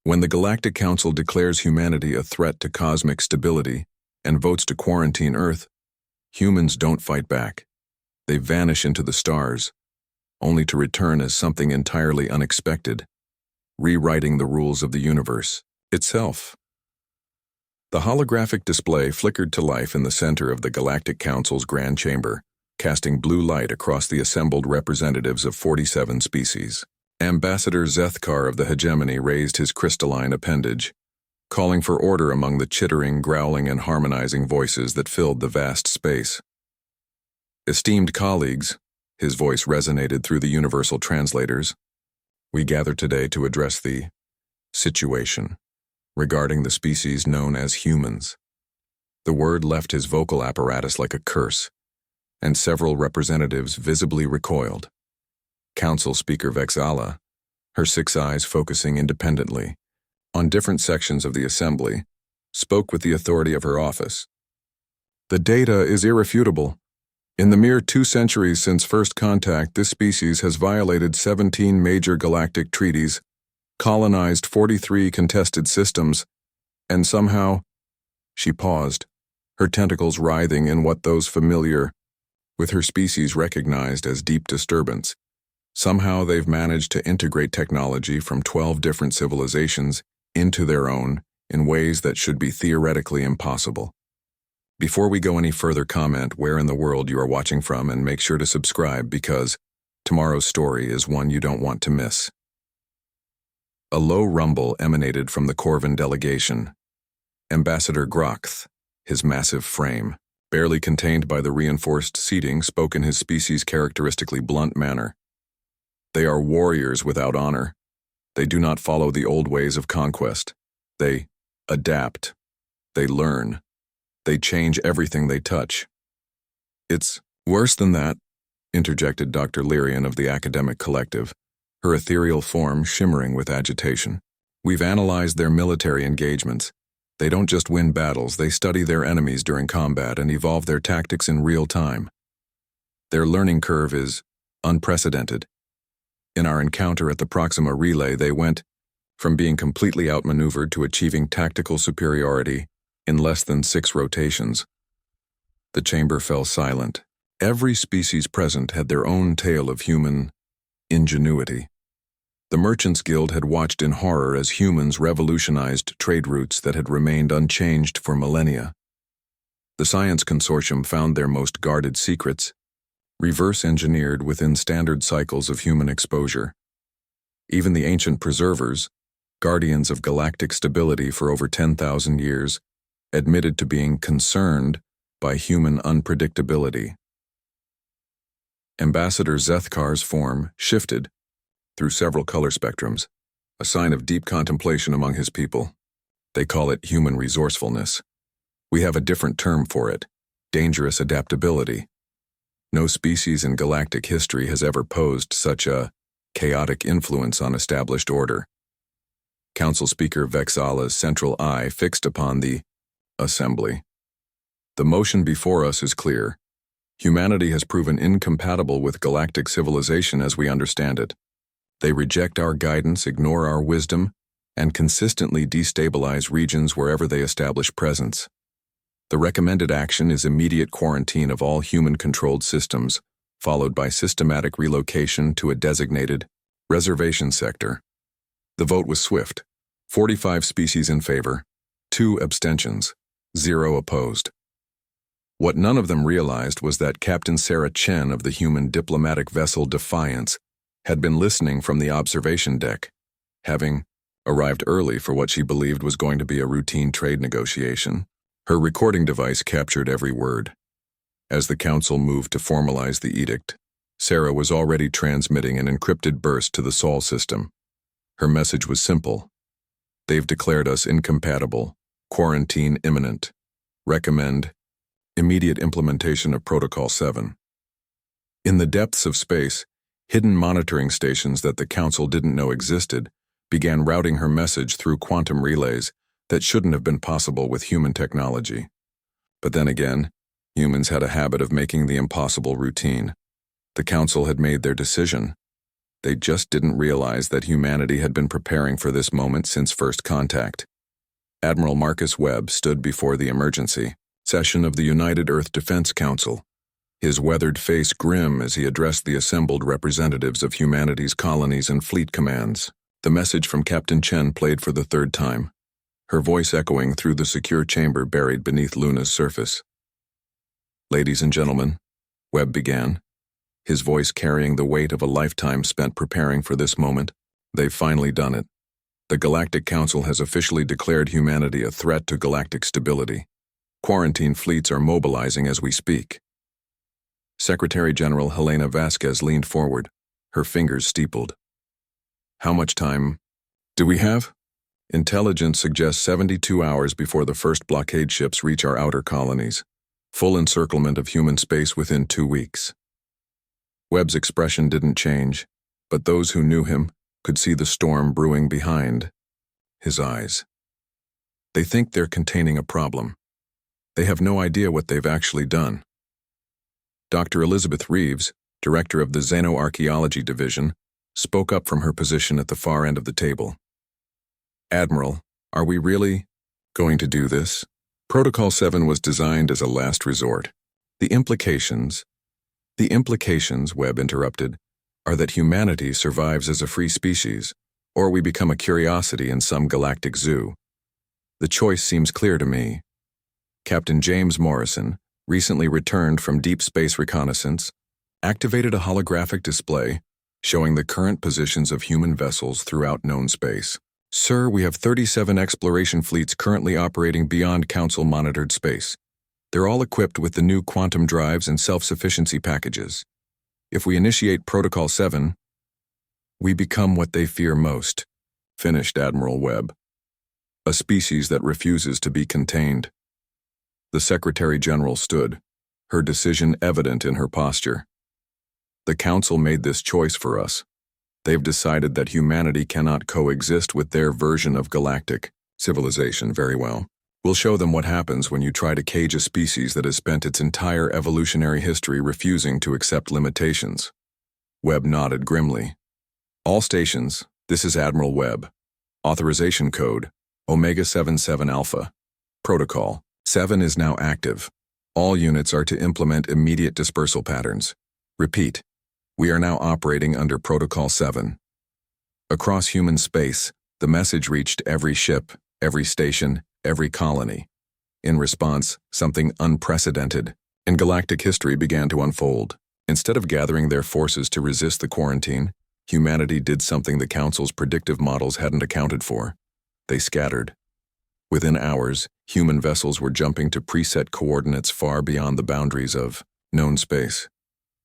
When the Galactic Council declares humanity a threat to cosmic stability and votes to quarantine Earth, humans don't fight back. They vanish into the stars, only to return as something entirely unexpected, rewriting the rules of the universe itself. The holographic display flickered to life in the center of the Galactic Council's Grand Chamber, casting blue light across the assembled representatives of 47 species. Ambassador Zethkar of the Hegemony raised his crystalline appendage, calling for order among the chittering, growling, and harmonizing voices that filled the vast space. Esteemed colleagues, his voice resonated through the universal translators, we gather today to address the situation regarding the species known as humans. The word left his vocal apparatus like a curse, and several representatives visibly recoiled. Council Speaker Vexala, her 6 eyes focusing independently on different sections of the assembly, spoke with the authority of her office. The data is irrefutable. In the mere 2 centuries since first contact, this species has violated 17 major galactic treaties, colonized 43 contested systems, and somehow, she paused, her tentacles writhing in what those familiar with her species recognized as deep disturbance. Somehow they've managed to integrate technology from 12 different civilizations into their own in ways that should be theoretically impossible. Before we go any further, comment where in the world you are watching from and make sure to subscribe because tomorrow's story is one you don't want to miss. A low rumble emanated from the Corvin delegation. Ambassador Groth, his massive frame, barely contained by the reinforced seating, spoke in his species' characteristically blunt manner. They are warriors without honor. They do not follow the old ways of conquest. They adapt. They learn. They change everything they touch. It's worse than that, interjected Dr. Lyrian of the Academic Collective, her ethereal form shimmering with agitation. We've analyzed their military engagements. They don't just win battles, they study their enemies during combat and evolve their tactics in real time. Their learning curve is unprecedented. In our encounter at the Proxima Relay, they went from being completely outmaneuvered to achieving tactical superiority in less than 6 rotations. The chamber fell silent. Every species present had their own tale of human ingenuity. The Merchants Guild had watched in horror as humans revolutionized trade routes that had remained unchanged for millennia. The Science Consortium found their most guarded secrets, reverse-engineered within standard cycles of human exposure. Even the ancient preservers, guardians of galactic stability for over 10,000 years, admitted to being concerned by human unpredictability. Ambassador Zethkar's form shifted through several color spectrums, a sign of deep contemplation among his people. They call it human resourcefulness. We have a different term for it, dangerous adaptability. No species in galactic history has ever posed such a chaotic influence on established order. Council Speaker Vexala's central eye fixed upon the assembly. The motion before us is clear. Humanity has proven incompatible with galactic civilization as we understand it. They reject our guidance, ignore our wisdom, and consistently destabilize regions wherever they establish presence. The recommended action is immediate quarantine of all human-controlled systems, followed by systematic relocation to a designated reservation sector. The vote was swift. 45 species in favor, 2 abstentions, 0 opposed. What none of them realized was that Captain Sarah Chen of the human diplomatic vessel Defiance had been listening from the observation deck, having arrived early for what she believed was going to be a routine trade negotiation. Her recording device captured every word. As the council moved to formalize the edict, Sarah was already transmitting an encrypted burst to the Sol system. Her message was simple. They've declared us incompatible. Quarantine imminent. Recommend immediate implementation of Protocol 7. In the depths of space, hidden monitoring stations that the council didn't know existed began routing her message through quantum relays that shouldn't have been possible with human technology. But then again, humans had a habit of making the impossible routine. The council had made their decision. They just didn't realize that humanity had been preparing for this moment since first contact. Admiral Marcus Webb stood before the emergency session of the United Earth Defense Council, his weathered face grim as he addressed the assembled representatives of humanity's colonies and fleet commands. The message from Captain Chen played for the third time, her voice echoing through the secure chamber buried beneath Luna's surface. "Ladies and gentlemen," Webb began, his voice carrying the weight of a lifetime spent preparing for this moment, "they've finally done it. The Galactic Council has officially declared humanity a threat to galactic stability. Quarantine fleets are mobilizing as we speak." Secretary General Helena Vasquez leaned forward, her fingers steepled. "How much time do we have?" "Intelligence suggests 72 hours before the first blockade ships reach our outer colonies. Full encirclement of human space within 2 weeks." Webb's expression didn't change, but those who knew him could see the storm brewing behind his eyes. They think they're containing a problem. They have no idea what they've actually done. Dr. Elizabeth Reeves, director of the Xenoarchaeology Division, spoke up from her position at the far end of the table. "Admiral, are we really going to do this? Protocol 7 was designed as a last resort. The implications, Webb interrupted, are that humanity survives as a free species, or we become a curiosity in some galactic zoo. The choice seems clear to me." Captain James Morrison, recently returned from deep space reconnaissance, activated a holographic display showing the current positions of human vessels throughout known space. "Sir, we have 37 exploration fleets currently operating beyond Council-monitored space. They're all equipped with the new quantum drives and self-sufficiency packages. If we initiate Protocol 7, we become what they fear most," finished Admiral Webb. "A species that refuses to be contained." The Secretary General stood, her decision evident in her posture. "The Council made this choice for us. They've decided that humanity cannot coexist with their version of galactic civilization. Very well. We'll show them what happens when you try to cage a species that has spent its entire evolutionary history refusing to accept limitations." Webb nodded grimly. "All stations, this is Admiral Webb. Authorization code, Omega 77 Alpha. Protocol 7 is now active. All units are to implement immediate dispersal patterns. Repeat, we are now operating under Protocol 7. Across human space, the message reached every ship, every station, every colony. In response, something unprecedented in galactic history began to unfold. Instead of gathering their forces to resist the quarantine, humanity did something the Council's predictive models hadn't accounted for. They scattered. Within hours, human vessels were jumping to preset coordinates far beyond the boundaries of known space.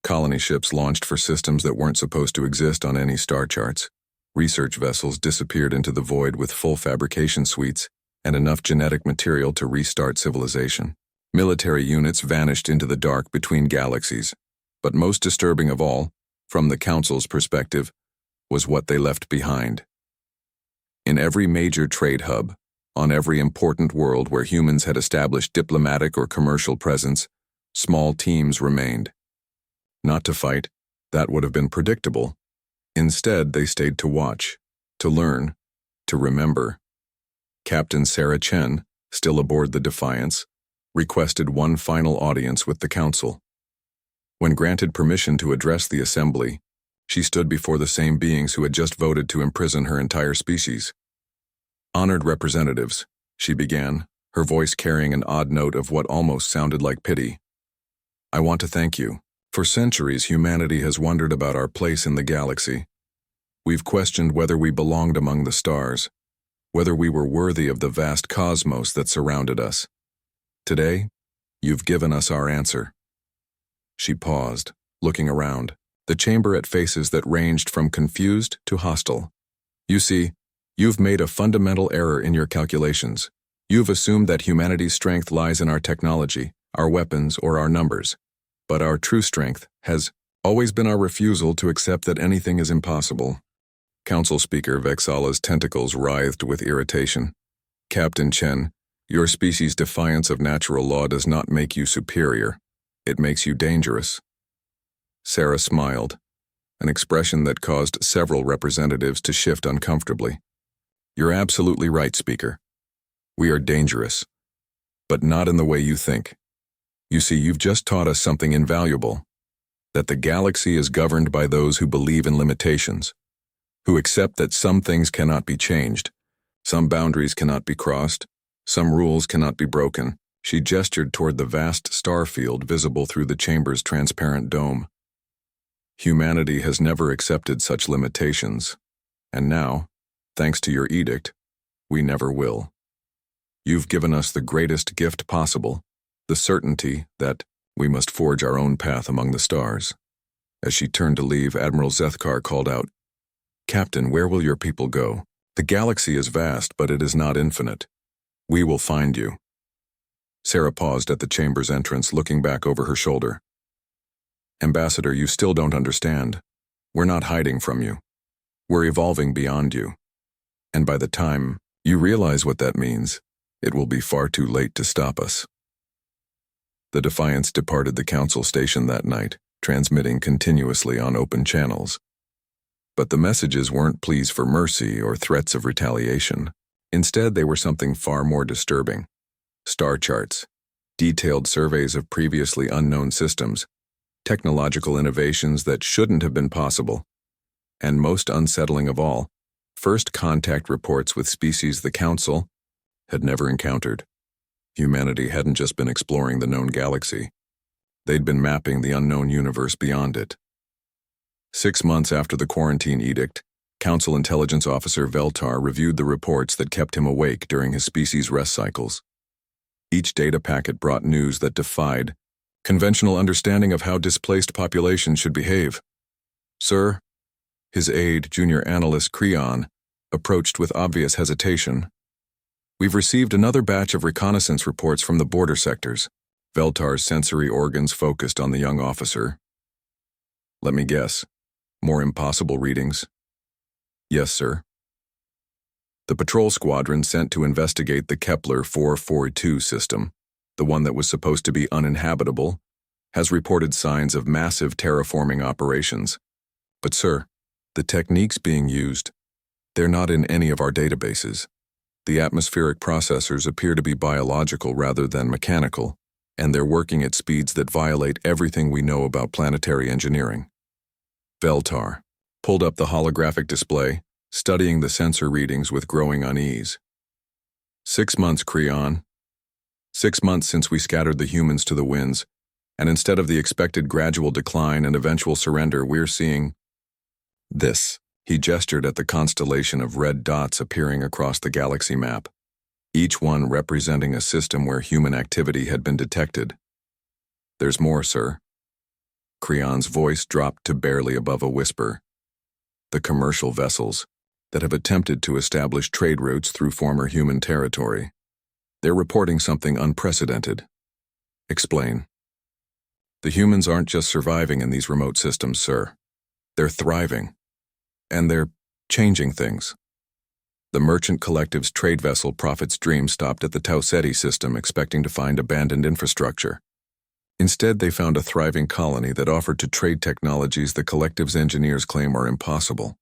Colony ships launched for systems that weren't supposed to exist on any star charts. Research vessels disappeared into the void with full fabrication suites and enough genetic material to restart civilization. Military units vanished into the dark between galaxies. But most disturbing of all, from the Council's perspective, was what they left behind. In every major trade hub, on every important world where humans had established diplomatic or commercial presence, small teams remained. Not to fight, that would have been predictable. Instead, they stayed to watch, to learn, to remember. Captain Sarah Chen, still aboard the Defiance, requested one final audience with the Council. When granted permission to address the assembly, she stood before the same beings who had just voted to imprison her entire species. "Honored representatives," she began, her voice carrying an odd note of what almost sounded like pity. "I want to thank you. For centuries, humanity has wondered about our place in the galaxy. We've questioned whether we belonged among the stars, whether we were worthy of the vast cosmos that surrounded us. Today, you've given us our answer." She paused, looking around, the chamber at faces that ranged from confused to hostile. "You see, you've made a fundamental error in your calculations. You've assumed that humanity's strength lies in our technology, our weapons, or our numbers. But our true strength has always been our refusal to accept that anything is impossible." Council Speaker Vexala's tentacles writhed with irritation. "Captain Chen, your species' defiance of natural law does not make you superior. It makes you dangerous." Sarah smiled, an expression that caused several representatives to shift uncomfortably. You're absolutely right, Speaker. We are dangerous, but not in the way you think. You see, you've just taught us something invaluable, that the galaxy is governed by those who believe in limitations, who accept that some things cannot be changed, some boundaries cannot be crossed, some rules cannot be broken. She gestured toward the vast star field visible through the chamber's transparent dome. Humanity has never accepted such limitations, and now, thanks to your edict, we never will. You've given us the greatest gift possible, the certainty that we must forge our own path among the stars. As she turned to leave, Admiral Zethkar called out, "Captain, where will your people go? The galaxy is vast, but it is not infinite. We will find you." Sarah paused at the chamber's entrance, looking back over her shoulder. "Ambassador, you still don't understand. We're not hiding from you. We're evolving beyond you. And by the time you realize what that means, it will be far too late to stop us." The Defiance departed the Council station that night, transmitting continuously on open channels. But the messages weren't pleas for mercy or threats of retaliation. Instead, they were something far more disturbing. Star charts, detailed surveys of previously unknown systems, technological innovations that shouldn't have been possible, and most unsettling of all, first contact reports with species the Council had never encountered. Humanity hadn't just been exploring the known galaxy. They'd been mapping the unknown universe beyond it. 6 months after the quarantine edict, Council Intelligence Officer Veltar reviewed the reports that kept him awake during his species' rest cycles. Each data packet brought news that defied conventional understanding of how displaced populations should behave. "Sir," his aide, Junior Analyst Creon, approached with obvious hesitation. "We've received another batch of reconnaissance reports from the border sectors." Veltar's sensory organs focused on the young officer. "Let me guess. More impossible readings?" "Yes, sir." The patrol squadron sent to investigate the Kepler 442 system, the one that was supposed to be uninhabitable, has reported signs of massive terraforming operations. But sir, the techniques being used, they're not in any of our databases. The atmospheric processors appear to be biological rather than mechanical, and they're working at speeds that violate everything we know about planetary engineering. Veltar pulled up the holographic display, studying the sensor readings with growing unease. 6 months, Creon. 6 months since we scattered the humans to the winds, and instead of the expected gradual decline and eventual surrender, we're seeing this. He gestured at the constellation of red dots appearing across the galaxy map, each one representing a system where human activity had been detected. "There's more, sir." Creon's voice dropped to barely above a whisper. "The commercial vessels that have attempted to establish trade routes through former human territory. They're reporting something unprecedented." "Explain." "The humans aren't just surviving in these remote systems, sir. They're thriving. And they're changing things." The merchant collective's trade vessel Prophet's Dream stopped at the Tauceti system expecting to find abandoned infrastructure. Instead, they found a thriving colony that offered to trade technologies the collective's engineers claim are impossible.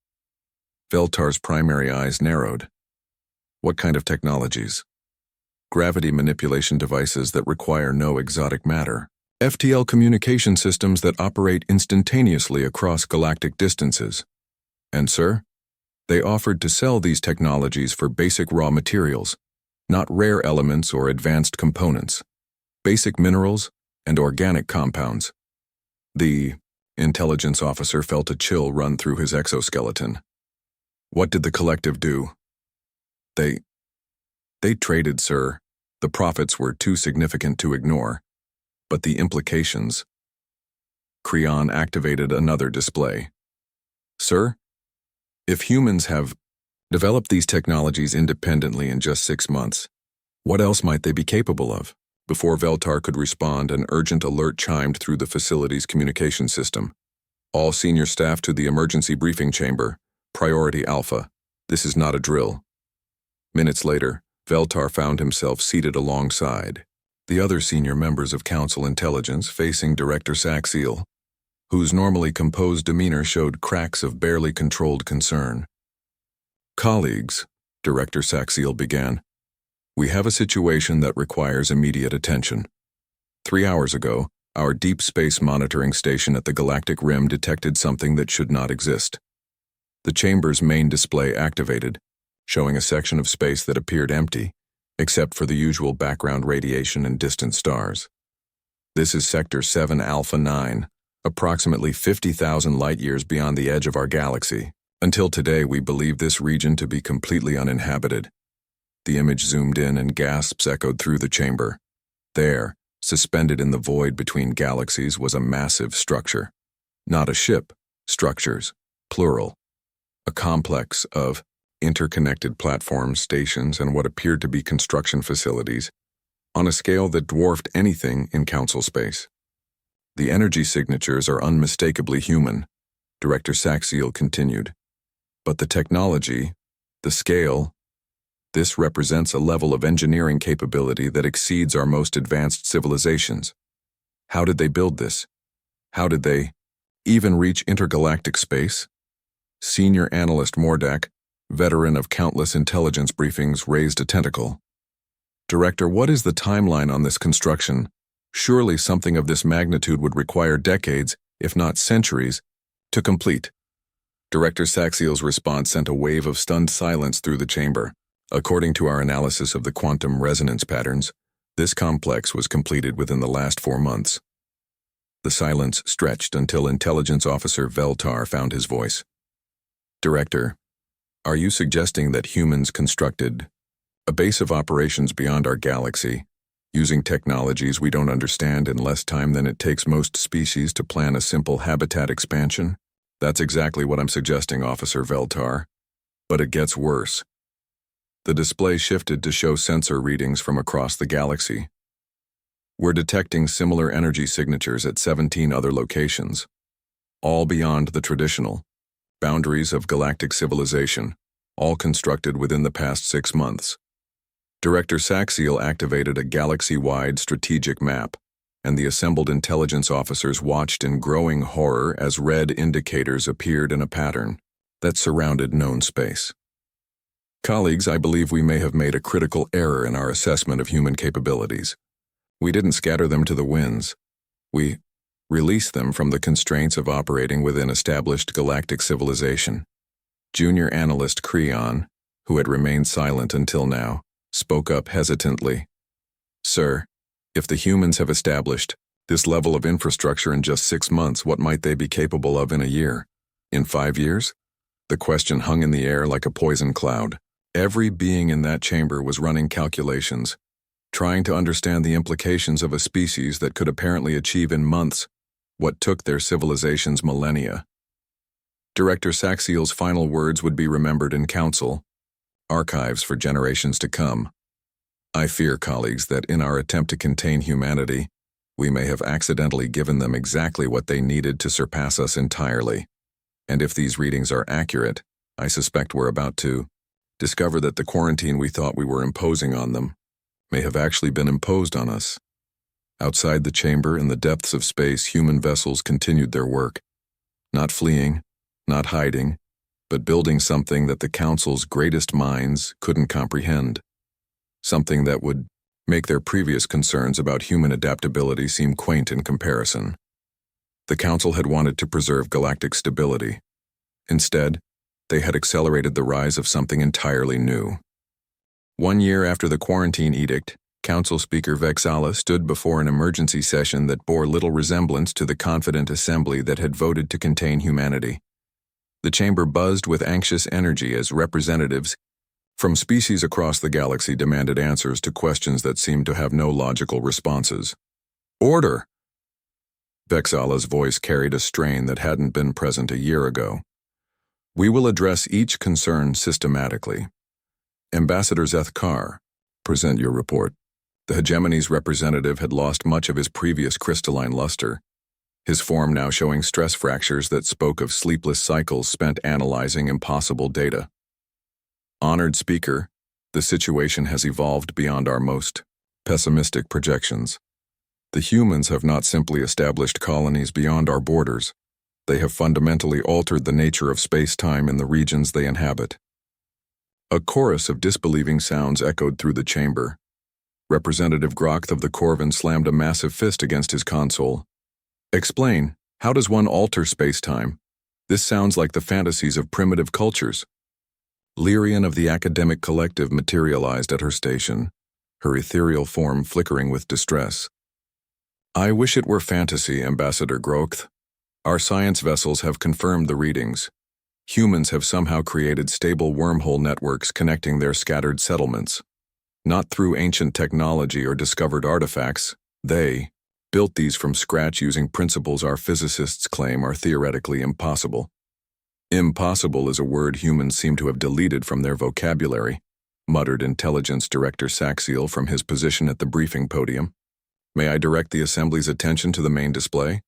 Veltar's primary eyes narrowed. "What kind of technologies?" "Gravity manipulation devices that require no exotic matter. FTL communication systems that operate instantaneously across galactic distances. And sir, they offered to sell these technologies for basic raw materials, not rare elements or advanced components. Basic minerals and organic compounds." The intelligence officer felt a chill run through his exoskeleton. "What did the collective do?" They traded, sir. The profits were too significant to ignore. But the implications." Creon activated another display. "Sir, if humans have developed these technologies independently in just 6 months, what else might they be capable of?" Before Veltar could respond, an urgent alert chimed through the facility's communication system. "All senior staff to the emergency briefing chamber. Priority Alpha. This is not a drill." Minutes later, Veltar found himself seated alongside the other senior members of Council Intelligence facing Director Saxiel, whose normally composed demeanor showed cracks of barely controlled concern. "Colleagues," Director Saxiel began, "we have a situation that requires immediate attention. 3 hours ago, our deep space monitoring station at the galactic rim detected something that should not exist. The chamber's main display activated, showing a section of space that appeared empty, except for the usual background radiation and distant stars. This is Sector 7 Alpha 9, approximately 50,000 light-years beyond the edge of our galaxy. Until today, we believed this region to be completely uninhabited." The image zoomed in and gasps echoed through the chamber. There, suspended in the void between galaxies, was a massive structure. Not a ship, structures, plural. A complex of interconnected platforms, stations, and what appeared to be construction facilities, on a scale that dwarfed anything in Council space. "The energy signatures are unmistakably human," Director Saxiel continued. "But the technology, the scale, this represents a level of engineering capability that exceeds our most advanced civilizations. How did they build this? How did they even reach intergalactic space?" Senior Analyst Mordak, veteran of countless intelligence briefings, raised a tentacle. "Director, what is the timeline on this construction? Surely something of this magnitude would require decades, if not centuries, to complete." Director Saxiel's response sent a wave of stunned silence through the chamber. "According to our analysis of the quantum resonance patterns, this complex was completed within the last 4 months." The silence stretched until Intelligence Officer Veltar found his voice. "Director, are you suggesting that humans constructed a base of operations beyond our galaxy, using technologies we don't understand in less time than it takes most species to plan a simple habitat expansion?" "That's exactly what I'm suggesting, Officer Veltar. But it gets worse." The display shifted to show sensor readings from across the galaxy. "We're detecting similar energy signatures at 17 other locations, all beyond the traditional boundaries of galactic civilization, all constructed within the past 6 months. Director Saxiel activated a galaxy-wide strategic map, and the assembled intelligence officers watched in growing horror as red indicators appeared in a pattern that surrounded known space. "Colleagues, I believe we may have made a critical error in our assessment of human capabilities. We didn't scatter them to the winds. We released them from the constraints of operating within established galactic civilization." Junior Analyst Creon, who had remained silent until now, spoke up hesitantly. "Sir, if the humans have established this level of infrastructure in just 6 months, what might they be capable of in a year? In 5 years?" The question hung in the air like a poison cloud. Every being in that chamber was running calculations, trying to understand the implications of a species that could apparently achieve in months what took their civilizations millennia. Director Saxiel's final words would be remembered in Council, archives for generations to come. "I fear, colleagues, that in our attempt to contain humanity, we may have accidentally given them exactly what they needed to surpass us entirely. And if these readings are accurate, I suspect we're about to discover that the quarantine we thought we were imposing on them may have actually been imposed on us." Outside the chamber, in the depths of space, human vessels continued their work, not fleeing, not hiding, but building something that the Council's greatest minds couldn't comprehend, something that would make their previous concerns about human adaptability seem quaint in comparison. The Council had wanted to preserve galactic stability. Instead, they had accelerated the rise of something entirely new. 1 year after the quarantine edict, Council Speaker Vexala stood before an emergency session that bore little resemblance to the confident assembly that had voted to contain humanity. The chamber buzzed with anxious energy as representatives from species across the galaxy demanded answers to questions that seemed to have no logical responses. "Order!" Vexala's voice carried a strain that hadn't been present a year ago. "We will address each concern systematically. Ambassador Zethkar, present your report." The hegemony's representative had lost much of his previous crystalline luster, his form now showing stress fractures that spoke of sleepless cycles spent analyzing impossible data. "Honored Speaker, the situation has evolved beyond our most pessimistic projections. The humans have not simply established colonies beyond our borders, They have fundamentally altered the nature of space-time in the regions they inhabit. A chorus of disbelieving sounds echoed through the chamber. Representative Groth of the Corvin slammed a massive fist against his console. Explain, how does one alter space-time? This sounds like the fantasies of primitive cultures. Lyrian of the academic collective materialized at her station, her ethereal form flickering with distress. I wish it were fantasy, Ambassador Groth. Our science vessels have confirmed the readings. Humans have somehow created stable wormhole networks connecting their scattered settlements. Not through ancient technology or discovered artifacts, they built these from scratch using principles our physicists claim are theoretically impossible. Impossible is a word humans seem to have deleted from their vocabulary, muttered Intelligence Director Saxiel from his position at the briefing podium. May I direct the Assembly's attention to the main display?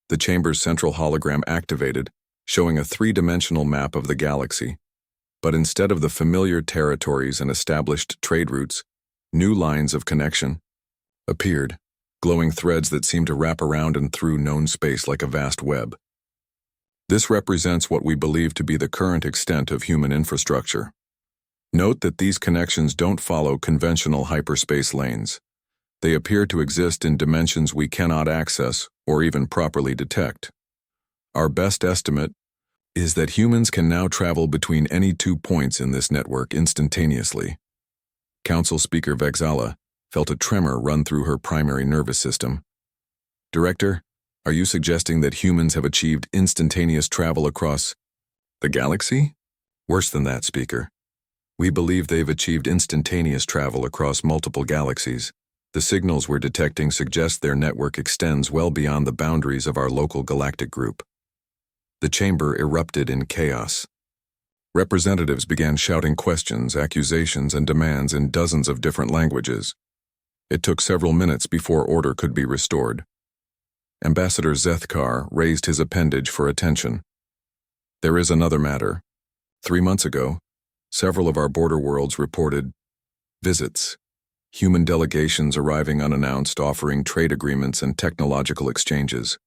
The chamber's central hologram activated, showing a three-dimensional map of the galaxy. But instead of the familiar territories and established trade routes, new lines of connection appeared, glowing threads that seemed to wrap around and through known space like a vast web. This represents what we believe to be the current extent of human infrastructure. Note that these connections don't follow conventional hyperspace lanes. They appear to exist in dimensions we cannot access or even properly detect. Our best estimate is that humans can now travel between any 2 points in this network instantaneously. Council Speaker Vexala felt a tremor run through her primary nervous system. Director, are you suggesting that humans have achieved instantaneous travel across the galaxy? Worse than that, Speaker. We believe they've achieved instantaneous travel across multiple galaxies. The signals we're detecting suggest their network extends well beyond the boundaries of our local galactic group. The chamber erupted in chaos. Representatives began shouting questions, accusations, and demands in dozens of different languages. It took several minutes before order could be restored. Ambassador Zethkar raised his appendage for attention. There is another matter. 3 months ago, several of our border worlds reported visits. Human delegations arriving unannounced, offering trade agreements and technological exchanges.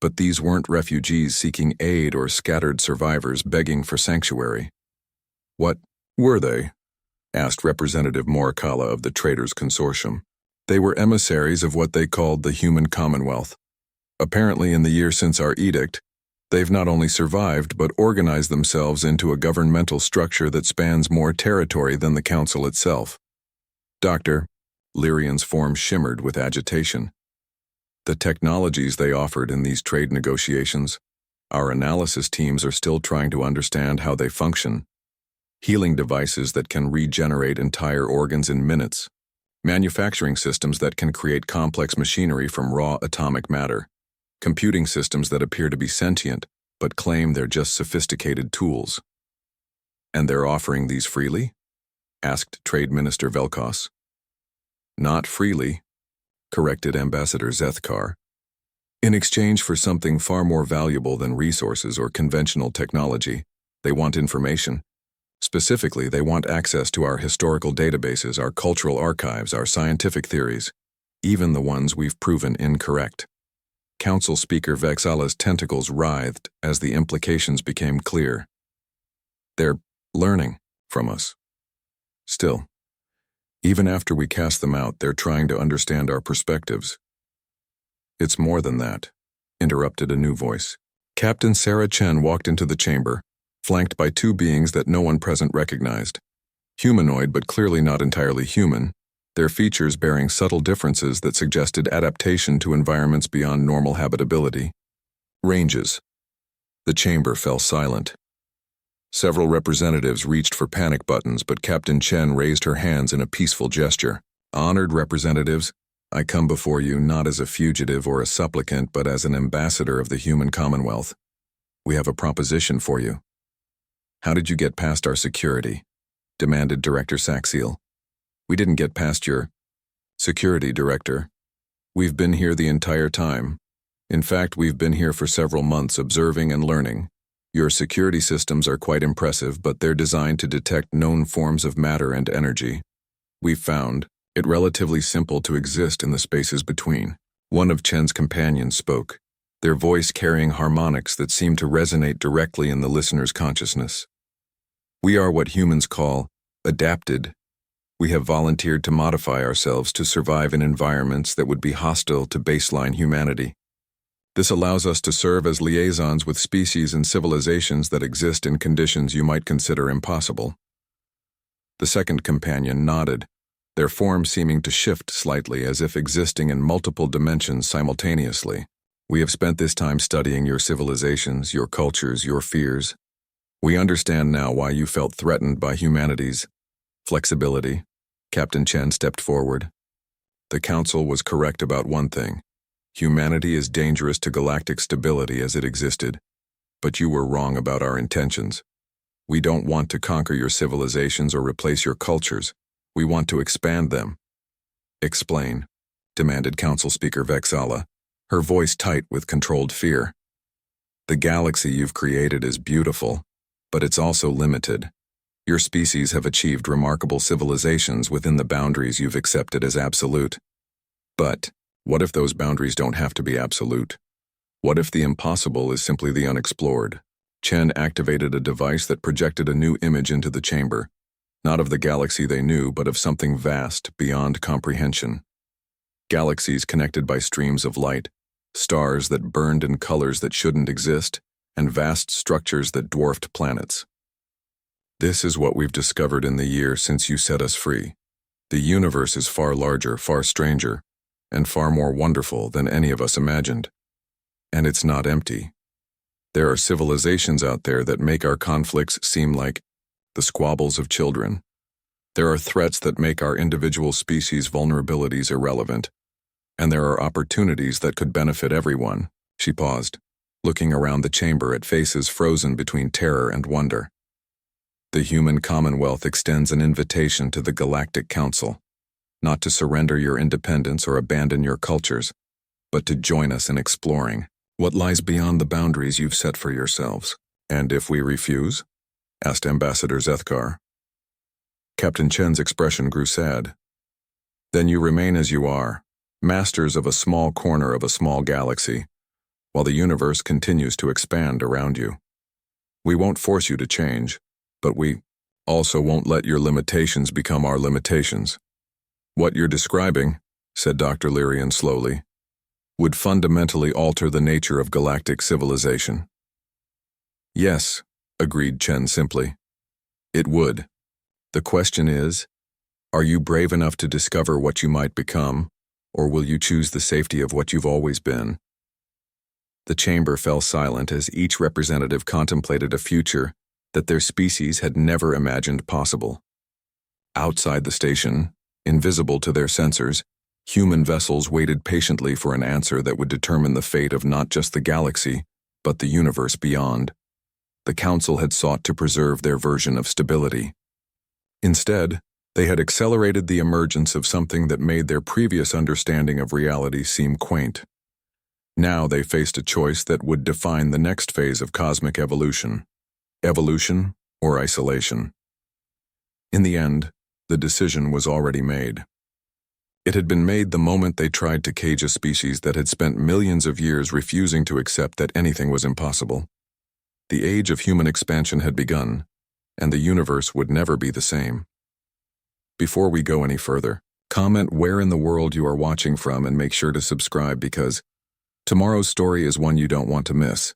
But these weren't refugees seeking aid or scattered survivors begging for sanctuary. What were they? Asked Representative Morikala of the Traders Consortium. They were emissaries of what they called the Human Commonwealth. Apparently, in the year since our edict, they've not only survived but organized themselves into a governmental structure that spans more territory than the Council itself. Doctor, Lyrian's form shimmered with agitation. The technologies they offered in these trade negotiations, our analysis teams are still trying to understand how they function. Healing devices that can regenerate entire organs in minutes. Manufacturing systems that can create complex machinery from raw atomic matter. Computing systems that appear to be sentient, but claim they're just sophisticated tools. And they're offering these freely? Asked Trade Minister Velkos. Not freely, corrected Ambassador Zethkar. In exchange for something far more valuable than resources or conventional technology, they want information. Specifically, they want access to our historical databases, our cultural archives, our scientific theories, even the ones we've proven incorrect. Council Speaker Vexala's tentacles writhed as the implications became clear. They're learning from us. Still, even after we cast them out, they're trying to understand our perspectives. It's more than that, interrupted a new voice. Captain Sarah Chen walked into the chamber, flanked by 2 beings that no one present recognized. Humanoid, but clearly not entirely human, their features bearing subtle differences that suggested adaptation to environments beyond normal habitability. Ranges. The chamber fell silent. Several representatives reached for panic buttons, but Captain Chen raised her hands in a peaceful gesture. Honored representatives, I come before you not as a fugitive or a supplicant, but as an ambassador of the Human Commonwealth. We have a proposition for you. How did you get past our security? Demanded Director Saxiel. We didn't get past your security, Director. We've been here the entire time. In fact, we've been here for several months observing and learning. Your security systems are quite impressive, but they're designed to detect known forms of matter and energy. We've found it relatively simple to exist in the spaces between. One of Chen's companions spoke. their voice carrying harmonics that seemed to resonate directly in the listener's consciousness. We are what humans call adapted. We have volunteered to modify ourselves to survive in environments that would be hostile to baseline humanity. This allows us to serve as liaisons with species and civilizations that exist in conditions you might consider impossible. The second companion nodded, their form seeming to shift slightly as if existing in multiple dimensions simultaneously. We have spent this time studying your civilizations, your cultures, your fears. We understand now why you felt threatened by humanity's flexibility. Captain Chen stepped forward. The Council was correct about one thing. Humanity is dangerous to galactic stability as it existed, but you were wrong about our intentions. We don't want to conquer your civilizations or replace your cultures. We want to expand them. Explain, demanded Council Speaker Vexala, her voice tight with controlled fear. The galaxy you've created is beautiful, but it's also limited. Your species have achieved remarkable civilizations within the boundaries you've accepted as absolute. But what if those boundaries don't have to be absolute? What if the impossible is simply the unexplored? Chen activated a device that projected a new image into the chamber, not of the galaxy they knew, but of something vast beyond comprehension. Galaxies connected by streams of light, stars that burned in colors that shouldn't exist, and vast structures that dwarfed planets. This is what we've discovered in the year since you set us free. The universe is far larger, far stranger, and far more wonderful than any of us imagined. And it's not empty. There are civilizations out there that make our conflicts seem like the squabbles of children. There are threats that make our individual species' vulnerabilities irrelevant. And there are opportunities that could benefit everyone. She paused, looking around the chamber at faces frozen between terror and wonder. The human commonwealth extends an invitation to the Galactic Council, not to surrender your independence or abandon your cultures, but to join us in exploring what lies beyond the boundaries you've set for yourselves. And if we refuse? Asked Ambassador Zethkar. Captain Chen's expression grew sad. Then you remain as you are, masters of a small corner of a small galaxy, while the universe continues to expand around you. We won't force you to change, but we also won't let your limitations become our limitations. What you're describing, said Dr. Lyrian slowly, would fundamentally alter the nature of galactic civilization. Yes, agreed Chen simply. It would. The question is, are you brave enough to discover what you might become, or will you choose the safety of what you've always been? The chamber fell silent as each representative contemplated a future that their species had never imagined possible. Outside the station, invisible to their sensors, human vessels waited patiently for an answer that would determine the fate of not just the galaxy, but the universe beyond. The Council had sought to preserve their version of stability. Instead, they had accelerated the emergence of something that made their previous understanding of reality seem quaint. Now they faced a choice that would define the next phase of cosmic evolution. Evolution or isolation. In the end, the decision was already made. It had been made the moment they tried to cage a species that had spent millions of years refusing to accept that anything was impossible. The age of human expansion had begun, and the universe would never be the same. Before we go any further, comment where in the world you are watching from and make sure to subscribe because tomorrow's story is one you don't want to miss.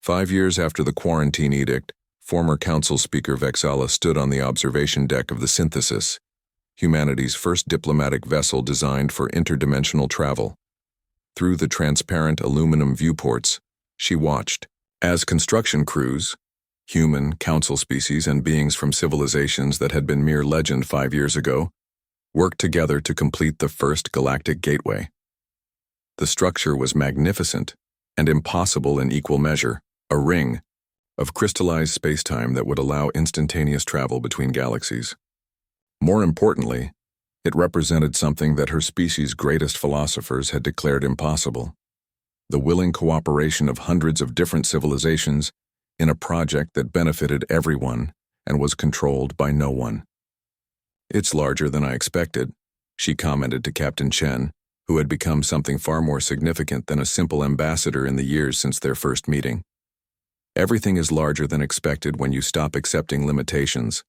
5 years after the quarantine edict, former Council Speaker Vexala stood on the observation deck of the Synthesis, humanity's first diplomatic vessel designed for interdimensional travel. Through the transparent aluminum viewports, she watched as construction crews, human, council species, and beings from civilizations that had been mere legend 5 years ago, worked together to complete the first galactic gateway. The structure was magnificent and impossible in equal measure, a ring of crystallized spacetime that would allow instantaneous travel between galaxies. More importantly, it represented something that her species' greatest philosophers had declared impossible: the willing cooperation of hundreds of different civilizations in a project that benefited everyone and was controlled by no one. "It's larger than I expected," she commented to Captain Chen, who had become something far more significant than a simple ambassador in the years since their first meeting. Everything is larger than expected when you stop accepting limitations,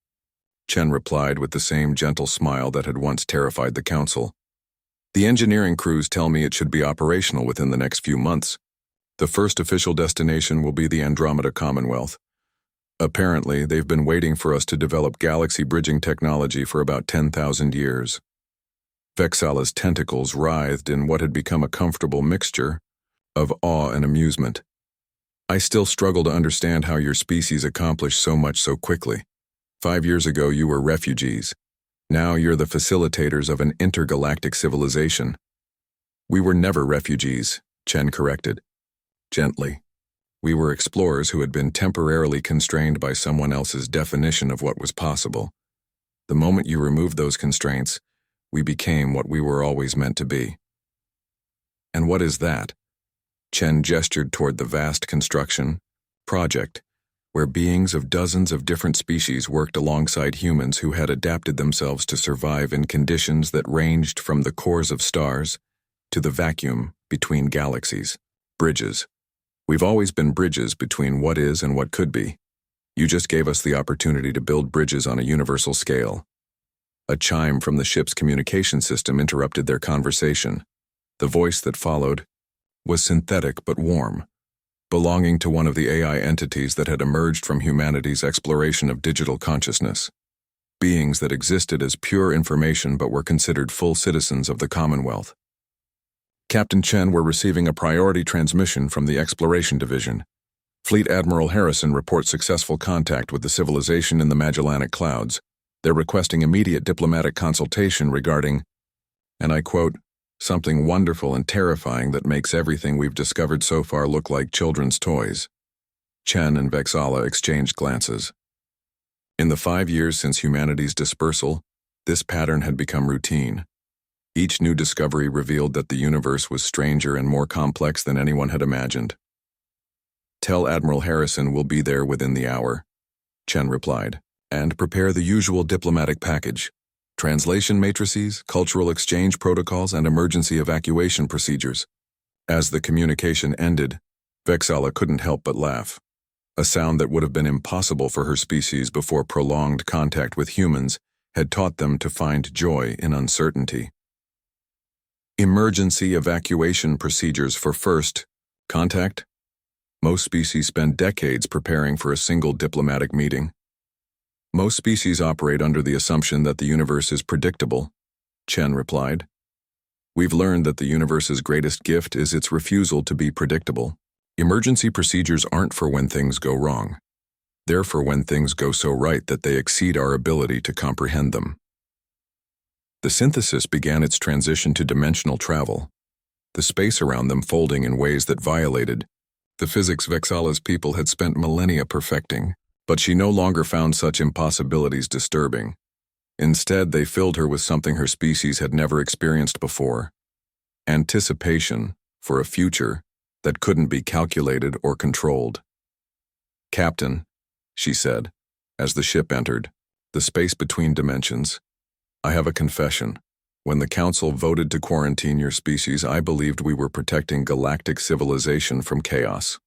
Chen replied with the same gentle smile that had once terrified the council. The engineering crews tell me it should be operational within the next few months. The first official destination will be the Andromeda Commonwealth. Apparently, they've been waiting for us to develop galaxy bridging technology for about 10,000 years. Vexala's tentacles writhed in what had become a comfortable mixture of awe and amusement. I still struggle to understand how your species accomplished so much so quickly. 5 years ago, you were refugees. Now you're the facilitators of an intergalactic civilization. We were never refugees, Chen corrected. Gently. We were explorers who had been temporarily constrained by someone else's definition of what was possible. The moment you removed those constraints, we became what we were always meant to be. And what is that? Chen gestured toward the vast construction project, where beings of dozens of different species worked alongside humans who had adapted themselves to survive in conditions that ranged from the cores of stars to the vacuum between galaxies. Bridges. We've always been bridges between what is and what could be. You just gave us the opportunity to build bridges on a universal scale. A chime from the ship's communication system interrupted their conversation. The voice that followed was synthetic but warm, belonging to one of the AI entities that had emerged from humanity's exploration of digital consciousness. Beings that existed as pure information but were considered full citizens of the Commonwealth. Captain Chen were receiving a priority transmission from the Exploration Division. Fleet Admiral Harrison reports successful contact with the civilization in the Magellanic Clouds. They're requesting immediate diplomatic consultation regarding, and I quote, something wonderful and terrifying that makes everything we've discovered so far look like children's toys. Chen and Vexala exchanged glances. In the 5 years since humanity's dispersal, this pattern had become routine. Each new discovery revealed that the universe was stranger and more complex than anyone had imagined. Tell Admiral Harrison we'll be there within the hour, Chen replied, and prepare the usual diplomatic package. Translation matrices, cultural exchange protocols, and emergency evacuation procedures. As the communication ended, Vexala couldn't help but laugh. A sound that would have been impossible for her species before prolonged contact with humans had taught them to find joy in uncertainty. Emergency evacuation procedures for first contact. Most species spend decades preparing for a single diplomatic meeting. Most species operate under the assumption that the universe is predictable, Chen replied. We've learned that the universe's greatest gift is its refusal to be predictable. Emergency procedures aren't for when things go wrong. They're for when things go so right that they exceed our ability to comprehend them. The synthesis began its transition to dimensional travel, the space around them folding in ways that violated the physics Vexala's people had spent millennia perfecting. But she no longer found such impossibilities disturbing. Instead, they filled her with something her species had never experienced before: anticipation for a future that couldn't be calculated or controlled. Captain, she said, as the ship entered the space between dimensions, I have a confession. When the Council voted to quarantine your species, I believed we were protecting galactic civilization from chaos.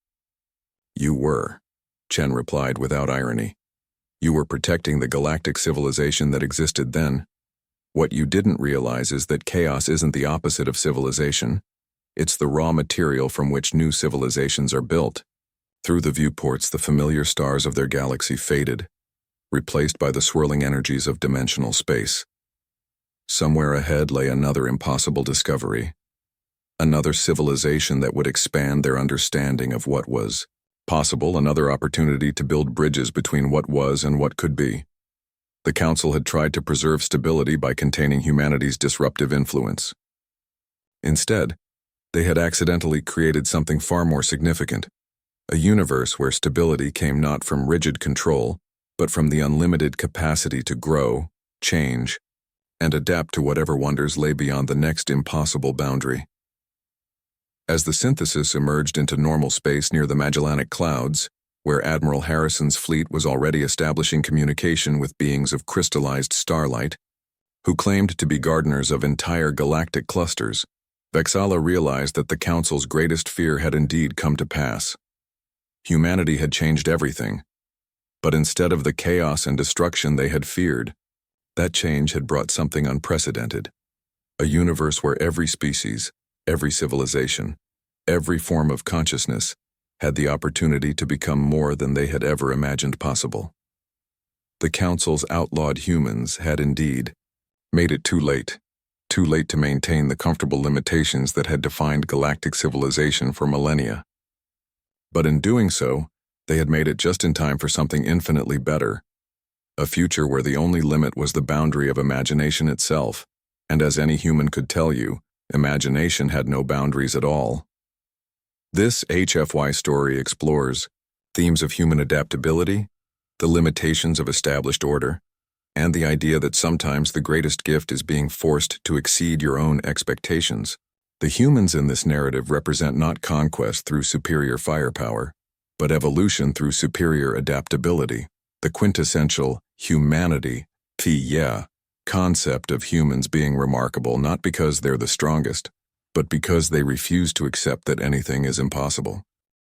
You were, Chen replied without irony. You were protecting the galactic civilization that existed then. What you didn't realize is that chaos isn't the opposite of civilization. It's the raw material from which new civilizations are built. Through the viewports, the familiar stars of their galaxy faded, replaced by the swirling energies of dimensional space. Somewhere ahead lay another impossible discovery, another civilization that would expand their understanding of what was possible, another opportunity to build bridges between what was and what could be. The Council had tried to preserve stability by containing humanity's disruptive influence. Instead, they had accidentally created something far more significant, a universe where stability came not from rigid control, but from the unlimited capacity to grow, change, and adapt to whatever wonders lay beyond the next impossible boundary. As the synthesis emerged into normal space near the Magellanic Clouds, where Admiral Harrison's fleet was already establishing communication with beings of crystallized starlight, who claimed to be gardeners of entire galactic clusters, Vexala realized that the Council's greatest fear had indeed come to pass. Humanity had changed everything, but instead of the chaos and destruction they had feared, that change had brought something unprecedented. A universe where every species, every civilization, every form of consciousness had the opportunity to become more than they had ever imagined possible. The Council's outlawed humans had indeed made it too late to maintain the comfortable limitations that had defined galactic civilization for millennia. But in doing so, they had made it just in time for something infinitely better, a future where the only limit was the boundary of imagination itself, and as any human could tell you, imagination had no boundaries at all. This HFY story explores themes of human adaptability, the limitations of established order, and the idea that sometimes the greatest gift is being forced to exceed your own expectations. The humans in this narrative represent not conquest through superior firepower, but evolution through superior adaptability, the quintessential humanity, concept of humans being remarkable not because they're the strongest, but because they refuse to accept that anything is impossible.